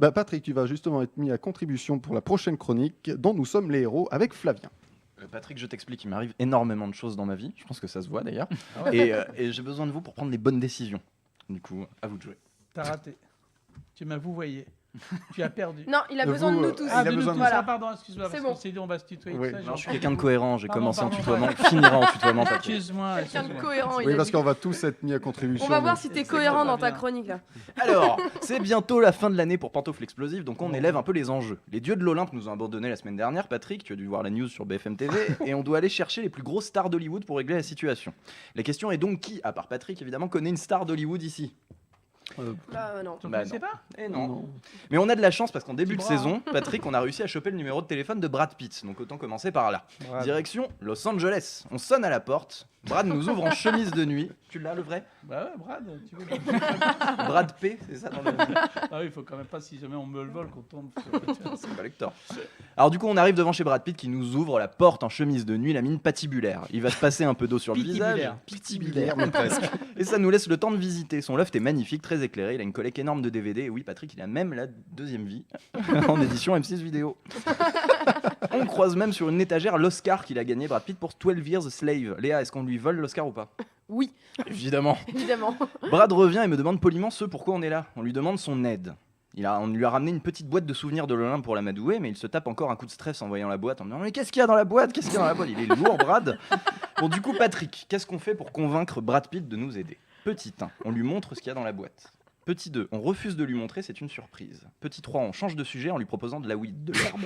Patrick, tu vas justement être mis à contribution pour la prochaine chronique dont nous sommes les héros avec Flavien. Patrick, je t'explique, il m'arrive énormément de choses dans ma vie. Je pense que ça se voit d'ailleurs. Et j'ai besoin de vous pour prendre les bonnes décisions. Du coup, à vous de jouer. T'as raté. Tu m'as vouvoyé. Tu as perdu. Non, il a besoin de nous tous. il a de nous besoin tous. de Voilà. Ah, pardon, excuse-moi. C'est Parce bon. qu'on s'est dit on va se tutoyer. Oui. tout ça, Non, je suis quelqu'un de cohérent. J'ai Pardon, commencé en pardon, tutoiement, pardon. finira en tutoiement. Patrick. Excuse-moi. Quelqu'un de excuse-moi. cohérent. il Oui, a parce dit. qu'on va tous être mis à contribution. On va voir donc. si t'es C'est cohérent bon, dans ta bien. chronique là. Alors, c'est bientôt la fin de l'année pour Pantoufle Explosive, donc on élève un peu les enjeux. Les dieux de l'Olympe nous ont abandonnés la semaine dernière, Patrick, tu as dû voir la news sur BFM TV, et on doit aller chercher les plus grosses stars d'Hollywood pour régler la situation. La question est donc qui, à part Patrick évidemment, connaît une star d'Hollywood ici ? Non. Tu ne Bah, connaissais non. pas Eh non. Mais on a de la chance parce qu'en début de Petit bras, saison, Patrick, on a réussi à choper le numéro de téléphone de Brad Pitt, donc autant commencer par là. Direction Los Angeles. On sonne à la porte. Brad nous ouvre en chemise de nuit. Tu l'as le vrai ? Bah ouais, Brad, tu veux. Brad P, c'est ça dans le Ah oui, il faut quand même pas, si jamais on me le vole, qu'on tombe. c'est collector. Alors du coup, on arrive devant chez Brad Pitt qui nous ouvre la porte en chemise de nuit, la mine patibulaire. Il va se passer un peu d'eau sur le visage. Pitibulaire. Mais presque. Et ça nous laisse le temps de visiter. Son loft est magnifique, très éclairé. Il a une collecte énorme de DVD. Et oui, Patrick, il a même la deuxième vie en édition M6 vidéo. On croise même sur une étagère l'Oscar qu'il a gagné, Brad Pitt, pour 12 Years a Slave. Léa, est-ce qu'on lui vole l'Oscar ou pas ? Oui, Évidemment. évidemment. Brad revient et me demande poliment ce pourquoi on est là. On lui demande son aide. On lui a ramené une petite boîte de souvenirs de l'Olympe pour l'amadouer, mais il se tape encore un coup de stress en voyant la boîte, en me disant mais qu'est-ce qu'il y a dans la boîte ? Qu'est-ce qu'il y a dans la boîte ? Il est lourd, Brad. Bon, du coup, Patrick, qu'est-ce qu'on fait pour convaincre Brad Pitt de nous aider ? Petit 1, on lui montre ce qu'il y a dans la boîte. Petit 2, on refuse de lui montrer, c'est une surprise. Petit 3, on change de sujet en lui proposant de la weed, de l'herbe.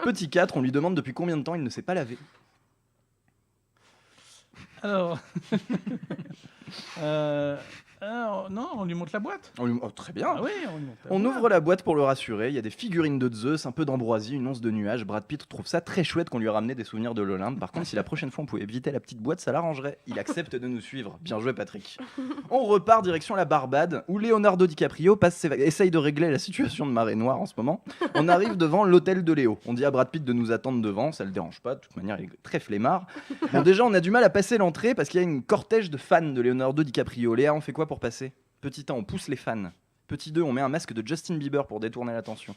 Petit 4, on lui demande depuis combien de temps il ne s'est pas lavé. Alors. Non, on lui montre la boîte. Très bien. Ah oui, on lui montre la On boîte. ouvre la boîte pour le rassurer, il y a des figurines de Zeus, un peu d'ambroisie, une once de nuages. Brad Pitt trouve ça très chouette qu'on lui a ramené des souvenirs de l'Olympe. Par contre, si la prochaine fois on pouvait éviter la petite boîte, ça l'arrangerait. Il accepte de nous suivre. Bien joué Patrick. On repart direction la Barbade, où Leonardo DiCaprio essaye de régler la situation de marée noire en ce moment. On arrive devant l'hôtel de Léo. On dit à Brad Pitt de nous attendre devant, ça le dérange pas, de toute manière il est très flemmard. Bon, déjà on a du mal à passer l'entrée parce qu'il y a une cortège de fans de Leonardo DiCaprio. Léa, on fait quoi pour passer ? Petit 1, on pousse les fans. Petit 2, on met un masque de Justin Bieber pour détourner l'attention.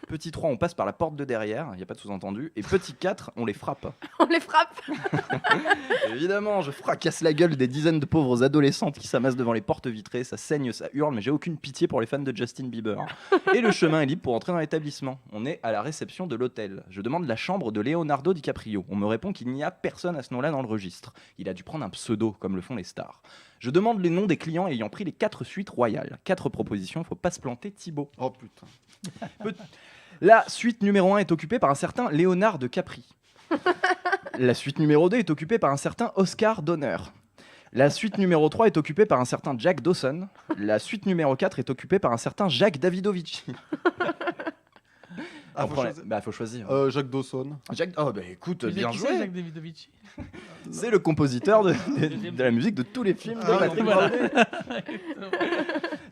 Petit 3, on passe par la porte de derrière, il n'y a pas de sous-entendu. Et petit 4, on les frappe. On les frappe. Évidemment, je fracasse la gueule des dizaines de pauvres adolescentes qui s'amassent devant les portes vitrées. Ça saigne, ça hurle, mais j'ai aucune pitié pour les fans de Justin Bieber. Et le chemin est libre pour entrer dans l'établissement. On est à la réception de l'hôtel. Je demande la chambre de Leonardo DiCaprio. On me répond qu'il n'y a personne à ce nom-là dans le registre. Il a dû prendre un pseudo, comme le font les stars. Je demande les noms des clients ayant pris les 4 suites royales. 4 propositions, faut pas se planter, Thibaut. Oh putain. La suite numéro 1 est occupée par un certain Léonard de Capri. La suite numéro 2 est occupée par un certain Oscar Donner. La suite numéro 3 est occupée par un certain Jack Dawson. La suite numéro 4 est occupée par un certain Jacques Davidovici. Faut choisir. Jacques Dawson. Oh bah écoute, Tu sais bien qui c'est, joué. Jacques Davidovici. C'est le compositeur de la musique de tous les films de Patrick voilà. Baudet.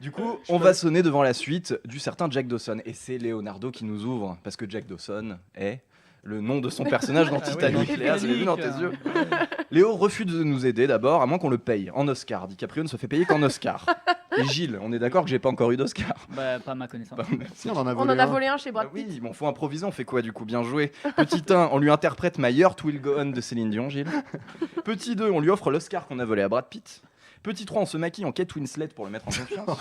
Du coup, on va sonner devant la suite du certain Jack Dawson. Et c'est Leonardo qui nous ouvre, parce que Jack Dawson est le nom de son personnage dans Ah oui, Titanic. dans Léa, c'est vu dans tes Titanic, yeux. Léo refuse de nous aider d'abord, à moins qu'on le paye en Oscar. DiCaprio ne se fait payer qu'en Oscar. Et Gilles, on est d'accord que j'ai pas encore eu d'Oscar. Bah, pas à ma connaissance. Si, on en a On volé en a un. volé un chez Bah Brad Pitt. oui, bon, faut improviser, on fait quoi du coup? Bien joué. Petit 1, on lui interprète My Heart Will Go On de Céline Dion, Gilles. Petit 2, on lui offre l'Oscar qu'on a volé à Brad Pitt. Petit 3, on se maquille en Kate Winslet pour le mettre en confiance.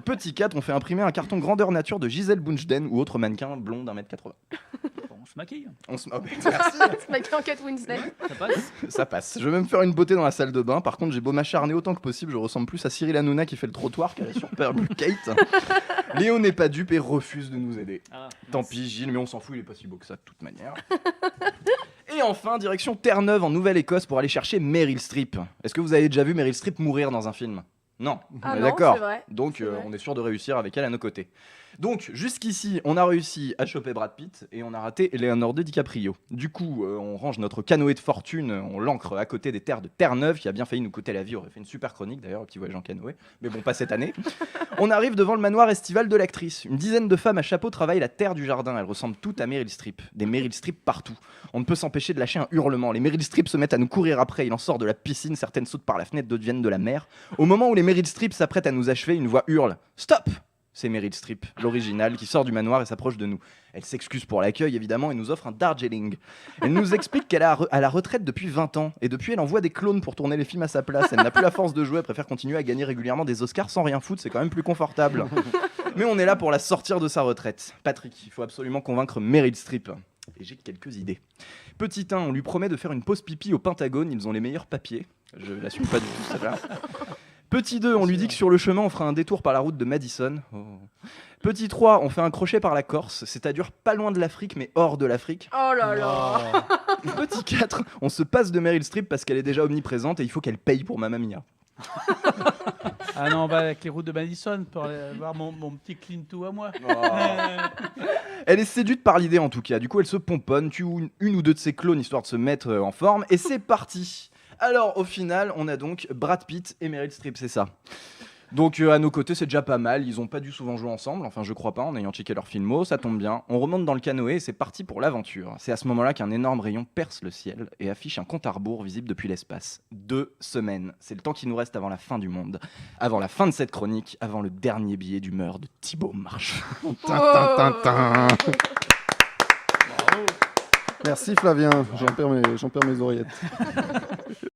Petit 4, on fait imprimer un carton grandeur nature de Gisèle Bundchen ou autre mannequin blond d'1m80. Bon, on se maquille. Oh, merci. Ce mec en Kate Winslet. Ça passe. Ça passe. Je vais même faire une beauté dans la salle de bain. Par contre, j'ai beau m'acharner autant que possible, je ressemble plus à Cyril Hanouna qui fait le trottoir qu'à la superbe Kate. Léo n'est pas dupe et refuse de nous aider. Ah, Tant pis, Gilles, mais on s'en fout, il est pas si beau que ça de toute manière. Et enfin, direction Terre-Neuve en Nouvelle-Écosse pour aller chercher Meryl Streep. Est-ce que vous avez déjà vu Meryl Streep mourir dans un film? Non, Ah on est non, d'accord. c'est vrai. Donc C'est vrai. on est sûr de réussir avec elle à nos côtés. Donc jusqu'ici, on a réussi à choper Brad Pitt et on a raté Leonardo DiCaprio. Du coup, on range notre canoë de fortune, on l'ancre à côté des terres de Terre-Neuve qui a bien failli nous coûter la vie. On aurait fait une super chronique d'ailleurs, petit voyage en canoë. Mais bon, pas cette année. On arrive devant le manoir estival de l'actrice. Une dizaine de femmes à chapeau travaillent la terre du jardin. Elles ressemblent toutes à Meryl Streep. Des Meryl Streep partout. On ne peut s'empêcher de lâcher un hurlement. Les Meryl Streep se mettent à nous courir après. Il en sort de la piscine, certaines sautent par la fenêtre, d'autres viennent de la mer. Au moment où les Meryl Streep s'apprêtent à nous achever, une voix hurle « Stop !» C'est Meryl Streep, l'original, qui sort du manoir et s'approche de nous. Elle s'excuse pour l'accueil, évidemment, et nous offre un Darjeeling. Elle nous explique qu'elle est à la retraite depuis 20 ans, et depuis, elle envoie des clones pour tourner les films à sa place. Elle n'a plus la force de jouer, elle préfère continuer à gagner régulièrement des Oscars sans rien foutre, c'est quand même plus confortable. Mais on est là pour la sortir de sa retraite. Patrick, il faut absolument convaincre Meryl Streep. Et j'ai quelques idées. Petit 1, on lui promet de faire une pause pipi au Pentagone, ils ont les meilleurs papiers. Je l'assume pas du tout, celle-là. Petit 2, on lui dit que sur le chemin, on fera un détour par la route de Madison. Oh. Petit 3, on fait un crochet par la Corse, c'est-à-dire pas loin de l'Afrique, mais hors de l'Afrique. Oh là là. Petit 4, on se passe de Meryl Streep parce qu'elle est déjà omniprésente et il faut qu'elle paye pour Mamma Mia. Ah non, on va avec les routes de Madison pour aller voir mon petit Clintou à moi. Elle est séduite par l'idée en tout cas, du coup elle se pomponne, tue une ou deux de ses clones histoire de se mettre en forme, et c'est parti. Alors au final, on a donc Brad Pitt et Meryl Streep, c'est ça. Donc à nos côtés, c'est déjà pas mal, ils ont pas dû souvent jouer ensemble, enfin je crois pas, en ayant checké leur filmo, ça tombe bien. On remonte dans le canoë et c'est parti pour l'aventure. C'est à ce moment-là qu'un énorme rayon perce le ciel et affiche un compte à rebours visible depuis l'espace. 2 semaines, c'est le temps qui nous reste avant la fin du monde, avant la fin de cette chronique, avant le dernier billet d'humeur de Thibaut Marche. Tin. Merci Flavien, j'en perds mes oreillettes.